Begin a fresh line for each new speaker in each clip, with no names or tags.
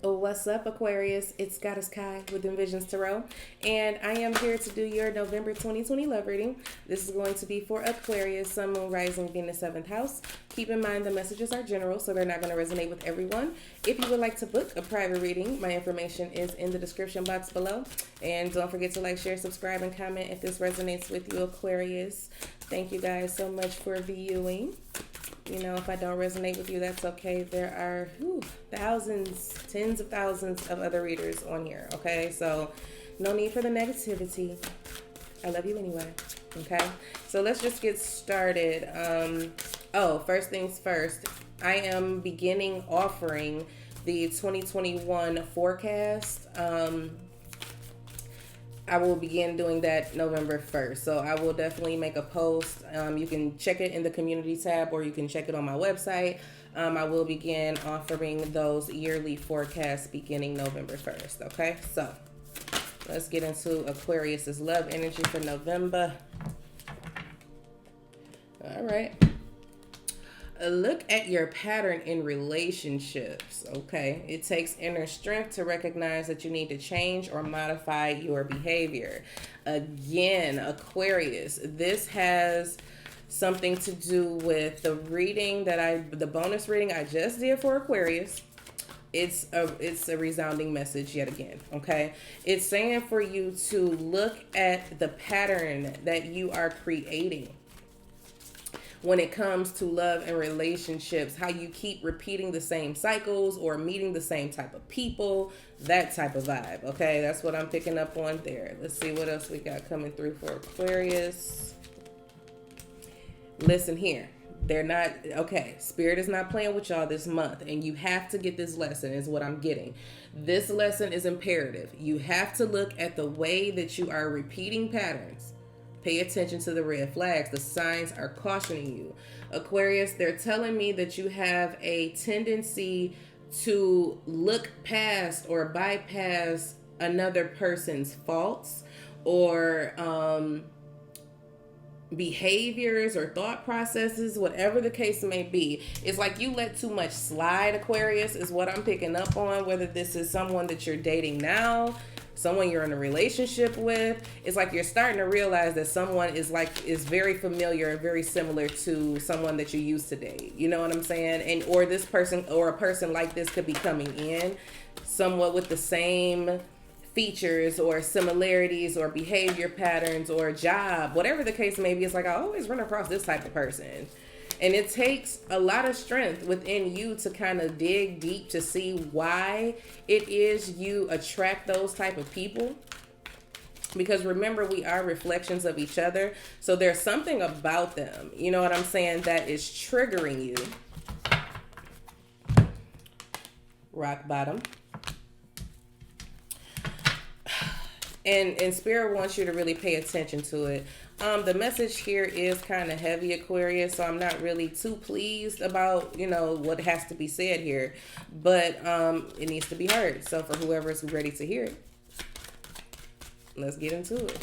What's up, Aquarius? It's Goddess Kai with Envisions Tarot, and I am here to do your November 2020 love reading. This is going to be for Aquarius, Sun, Moon, Rising, Venus, 7th house. Keep in mind the messages are general, so they're not going to resonate with everyone. If you would like to book a private reading, my information is in the description box below. And don't forget to like, share, subscribe, and comment if this resonates with you, Aquarius. Thank you guys so much for viewing. You know, if I don't resonate with you, that's okay. There are thousands, tens of thousands of other readers on here, okay? So no need for the negativity. I love you anyway, okay? So let's just get started. First things first, I am beginning offering the 2021 forecast. I will begin doing that November 1st. So I will definitely make a post. You can check it in the community tab or you can check it on my website. I will begin offering those yearly forecasts beginning November 1st. Okay, so let's get into Aquarius's love energy for November. All right. Look at your pattern in relationships, okay? It takes inner strength to recognize that you need to change or modify your behavior. Again, Aquarius, this has something to do with the reading the bonus reading I just did for Aquarius. It's a resounding message yet again, okay? It's saying for you to look at the pattern that you are creating when it comes to love and relationships, how you keep repeating the same cycles or meeting the same type of people, that type of vibe, okay? That's what I'm picking up on there. Let's see what else we got coming through for Aquarius. Listen here. Spirit is not playing with y'all this month, and you have to get this lesson is what I'm getting. This lesson is imperative. You have to look at the way that you are repeating patterns. Pay attention to the red flags. The signs are cautioning you. Aquarius, they're telling me that you have a tendency to look past or bypass another person's faults or behaviors or thought processes, whatever the case may be. It's like you let too much slide, Aquarius, is what I'm picking up on, whether this is someone that you're dating now, someone you're in a relationship with. It's like you're starting to realize that someone is very familiar, very similar to someone that you used to date. You know what I'm saying? And or this person or a person like this could be coming in somewhat with the same features or similarities or behavior patterns or job, whatever the case may be. It's like I always run across this type of person. And it takes a lot of strength within you to kind of dig deep to see why it is you attract those type of people. Because remember, we are reflections of each other. So there's something about them, you know what I'm saying, that is triggering you. Rock bottom. And Spirit wants you to really pay attention to it. The message here is kind of heavy, Aquarius, so I'm not really too pleased about, what has to be said here. But it needs to be heard. So for whoever's ready to hear it, let's get into it.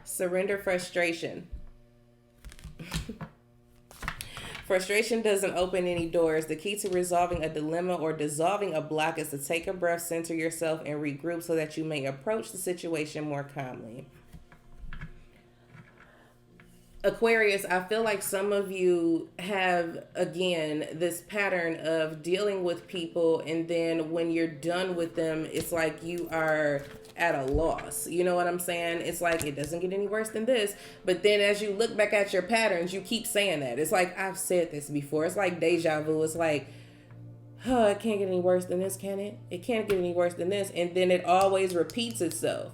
Surrender frustration. Frustration doesn't open any doors. The key to resolving a dilemma or dissolving a block is to take a breath, center yourself, and regroup so that you may approach the situation more calmly. Aquarius, I feel like some of you have, again, this pattern of dealing with people, and then when you're done with them, it's like you are at a loss. You know what I'm saying? It's like it doesn't get any worse than this. But then as you look back at your patterns, you keep saying that. It's like, I've said this before. It's like deja vu. It's like, it can't get any worse than this, can it? It can't get any worse than this. And then it always repeats itself.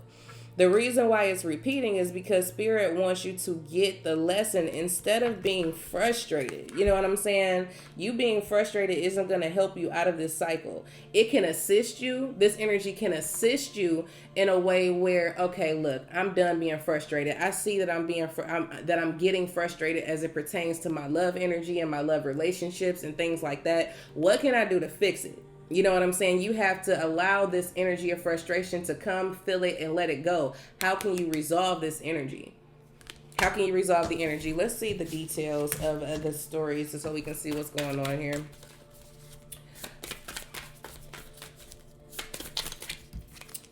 The reason why it's repeating is because Spirit wants you to get the lesson instead of being frustrated. You know what I'm saying? You being frustrated isn't going to help you out of this cycle. It can assist you. This energy can assist you in a way where, okay, look, I'm done being frustrated. I see that I'm getting frustrated as it pertains to my love energy and my love relationships and things like that. What can I do to fix it? You know what I'm saying? You have to allow this energy of frustration to come, feel it, and let it go. How can you resolve this energy? How can you resolve the energy? Let's see the details of the stories so we can see what's going on here.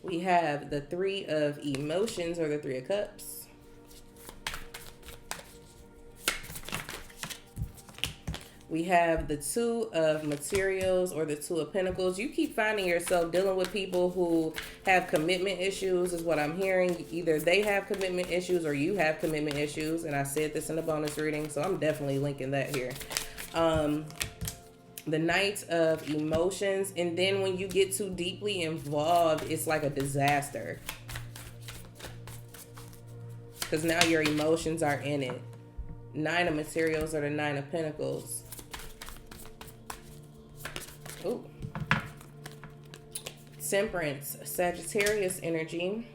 We have the Three of Emotions, or the Three of Cups. We have the Two of Materials, or the Two of Pentacles. You keep finding yourself dealing with people who have commitment issues, is what I'm hearing. Either they have commitment issues or you have commitment issues. And I said this in the bonus reading, so I'm definitely linking that here. The Knight of Emotions. And then when you get too deeply involved, it's like a disaster. Because now your emotions are in it. Nine of Materials, or the Nine of Pentacles. Ooh. Temperance, Sagittarius energy.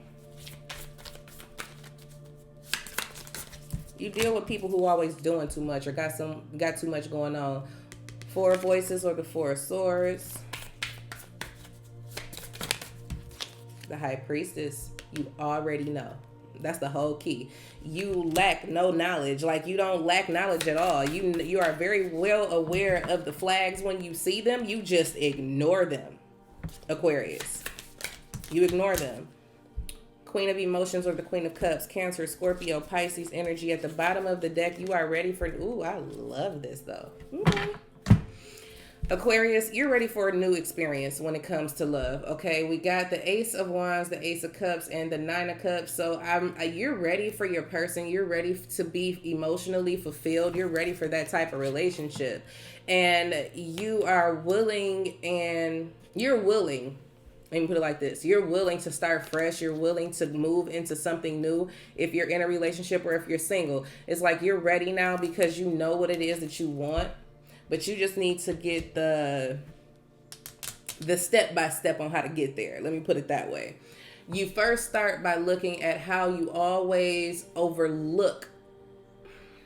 You deal with people who are always doing too much or got too much going on. Four of Voices, or the Four of Swords. The High Priestess. You already know. That's the whole key. You lack no knowledge. Like, you don't lack knowledge at all. You are very well aware of the flags when you see them. You just ignore them, Aquarius. You ignore them. Queen of Emotions, or the Queen of Cups. Cancer, Scorpio, Pisces energy. At the bottom of the deck, you are ready for... Ooh, I love this, though. Okay. Aquarius, you're ready for a new experience when it comes to love, okay? We got the Ace of Wands, the Ace of Cups, and the Nine of Cups. So you're ready for your person. You're ready to be emotionally fulfilled. You're ready for that type of relationship. And you are willing, and you're willing. Let me put it like this. You're willing to start fresh. You're willing to move into something new if you're in a relationship or if you're single. It's like you're ready now because you know what it is that you want. But you just need to get the step-by-step on how to get there. Let me put it that way. You first start by looking at how you always overlook.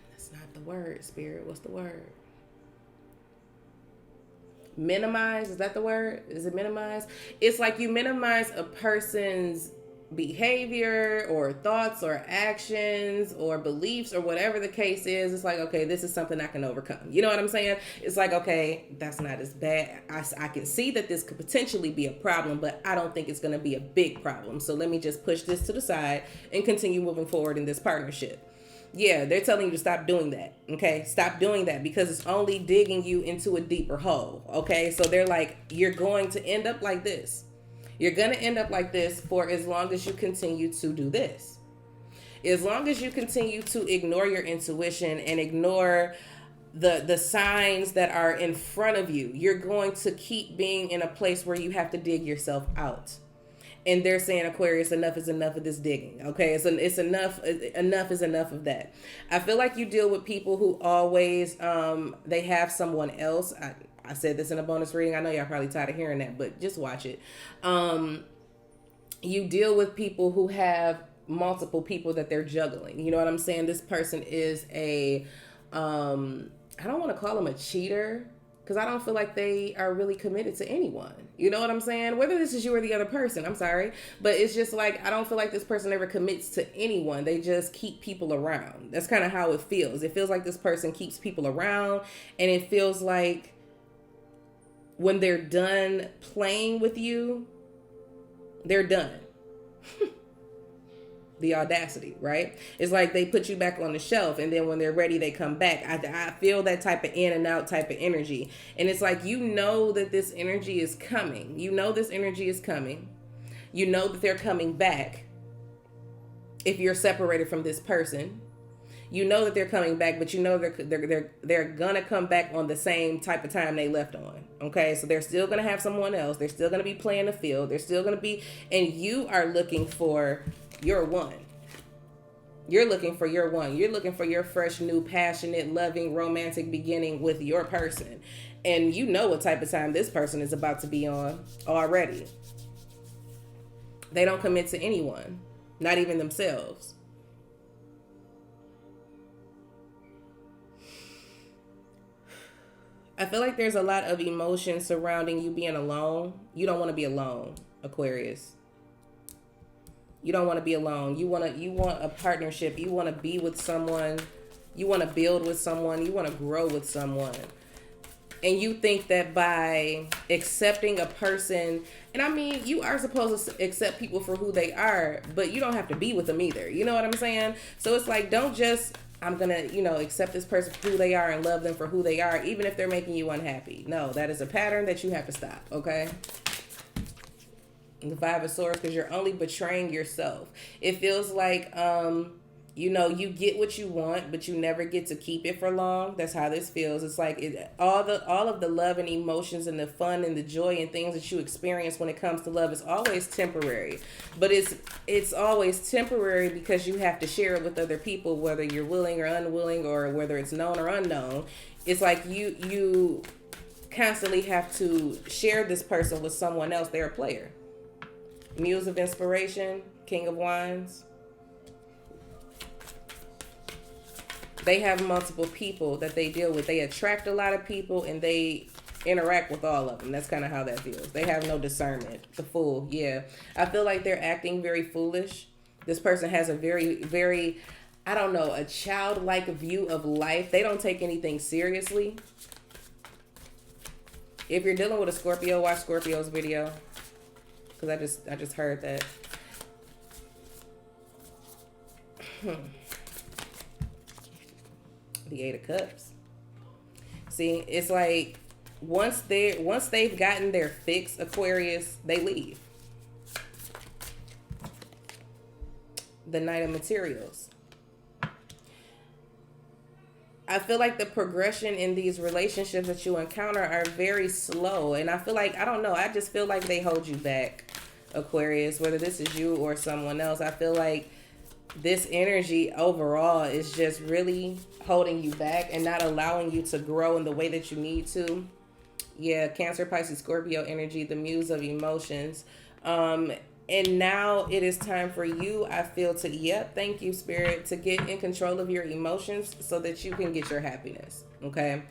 That's not the word, Spirit. What's the word? Minimize? Is that the word? Is it minimize? It's like you minimize a person's behavior or thoughts or actions or beliefs or whatever the case is. It's like, okay, this is something I can overcome. You know what I'm saying? It's like, okay, that's not as bad. I can see that this could potentially be a problem, but I don't think it's going to be a big problem. So let me just push this to the side and continue moving forward in this partnership. Yeah, they're telling you to stop doing that. Okay, stop doing that because it's only digging you into a deeper hole. Okay, so they're like, you're going to end up like this. You're going to end up like this for as long as you continue to do this. As long as you continue to ignore your intuition and ignore the signs that are in front of you, you're going to keep being in a place where you have to dig yourself out. And they're saying, Aquarius, enough is enough of this digging. Okay, it's enough. Enough is enough of that. I feel like you deal with people who always, they have someone else. I said this in a bonus reading. I know y'all probably tired of hearing that, but just watch it. You deal with people who have multiple people that they're juggling. You know what I'm saying? This person is I don't want to call them a cheater because I don't feel like they are really committed to anyone. You know what I'm saying? Whether this is you or the other person, I'm sorry. But it's just like, I don't feel like this person ever commits to anyone. They just keep people around. That's kind of how it feels. It feels like this person keeps people around, and it feels like when they're done playing with you, they're done. The audacity, right? It's like they put you back on the shelf, and then when they're ready, they come back. I feel that type of in and out type of energy. And it's like, you know that this energy is coming. You know this energy is coming. You know that they're coming back if you're separated from this person. You know that they're coming back, but you know they're gonna come back on the same type of time they left on. Okay, so they're still gonna have someone else. They're still gonna be playing the field. They're still gonna be, and you are looking for your one. You're looking for your one. You're looking for your fresh, new, passionate, loving, romantic beginning with your person, and you know what type of time this person is about to be on already. They don't commit to anyone, not even themselves. I feel like there's a lot of emotion surrounding you being alone. You don't want to be alone, Aquarius. You don't want to be alone. You want a partnership. You want to be with someone. You want to build with someone. You want to grow with someone. And you think that by accepting a person, and I mean, you are supposed to accept people for who they are, but you don't have to be with them either. You know what I'm saying? So it's like, don't just, I'm going to, accept this person for who they are and love them for who they are, even if they're making you unhappy. No, that is a pattern that you have to stop, okay? The Five of Swords, because you're only betraying yourself. It feels like, you get what you want, but you never get to keep it for long. That's how this feels. It's like all of the love and emotions and the fun and the joy and things that you experience when it comes to love is always temporary. But it's always temporary because you have to share it with other people, whether you're willing or unwilling, or whether it's known or unknown. It's like you constantly have to share this person with someone else. They're a player. Muse of Inspiration, King of Wands. They have multiple people that they deal with. They attract a lot of people and they interact with all of them. That's kind of how that feels. They have no discernment. The Fool, yeah. I feel like they're acting very foolish. This person has a very, very, I don't know, a childlike view of life. They don't take anything seriously. If you're dealing with a Scorpio, watch Scorpio's video. Because I just heard that. The Eight of Cups. See, it's like once they've gotten their fix, Aquarius, they leave. The Knight of Materials. I feel like the progression in these relationships that you encounter are very slow. And I feel like, I don't know, I just feel like they hold you back, Aquarius, whether this is you or someone else. I feel like this energy overall is just really holding you back and not allowing you to grow in the way that you need to. Yeah, Cancer, Pisces, Scorpio energy, the Muse of Emotions. And now it is time for you, I feel, to, thank you, Spirit, to get in control of your emotions so that you can get your happiness, okay?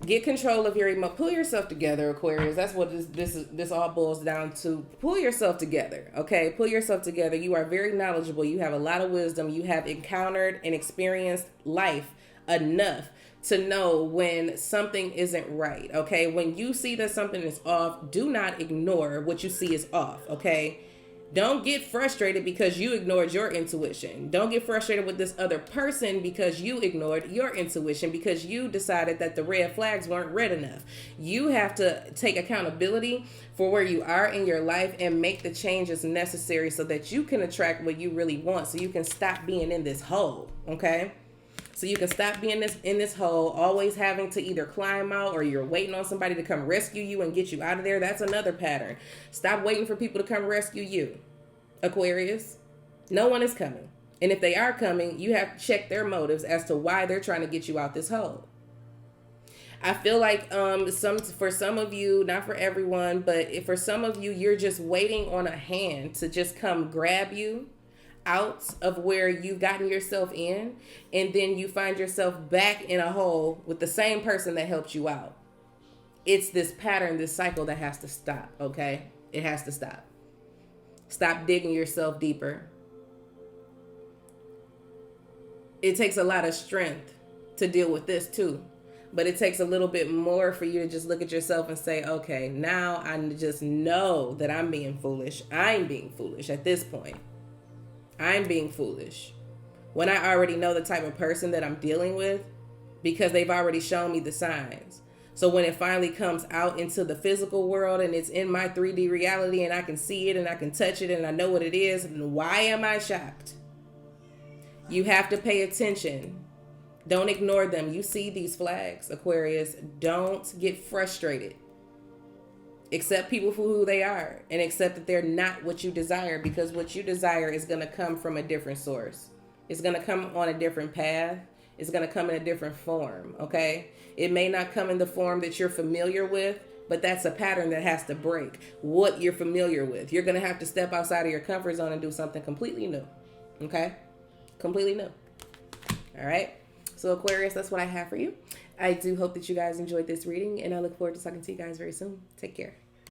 Get control of your emotions. Pull yourself together, Aquarius. That's what this all boils down to. Pull yourself together, okay? Pull yourself together. You are very knowledgeable. You have a lot of wisdom. You have encountered and experienced life enough to know when something isn't right, okay? When you see that something is off, do not ignore what you see is off, okay? Don't get frustrated because you ignored your intuition. Don't get frustrated with this other person because you ignored your intuition, because you decided that the red flags weren't red enough. You have to take accountability for where you are in your life and make the changes necessary so that you can attract what you really want, so you can stop being in this hole, okay? So you can stop being in this hole, always having to either climb out or you're waiting on somebody to come rescue you and get you out of there. That's another pattern. Stop waiting for people to come rescue you, Aquarius. No one is coming. And if they are coming, you have to check their motives as to why they're trying to get you out this hole. I feel like for some of you, not for everyone, but for some of you, you're just waiting on a hand to just come grab you out of where you've gotten yourself in, and then you find yourself back in a hole with the same person that helped you out. It's this pattern, this cycle that has to stop, okay? It has to stop. Stop digging yourself deeper. It takes a lot of strength to deal with this too, but it takes a little bit more for you to just look at yourself and say, okay, now I just know that I'm being foolish. I'm being foolish at this point. I'm being foolish when I already know the type of person that I'm dealing with, because they've already shown me the signs. So when it finally comes out into the physical world and it's in my 3D reality and I can see it and I can touch it and I know what it is, and why am I shocked? You have to pay attention. Don't ignore them. You see these flags, Aquarius. Don't get frustrated. Accept people for who they are and accept that they're not what you desire, because what you desire is going to come from a different source. It's going to come on a different path. It's going to come in a different form, okay? It may not come in the form that you're familiar with, but that's a pattern that has to break what you're familiar with. You're going to have to step outside of your comfort zone and do something completely new, okay? Completely new. All right? So Aquarius, that's what I have for you. I do hope that you guys enjoyed this reading, and I look forward to talking to you guys very soon. Take care.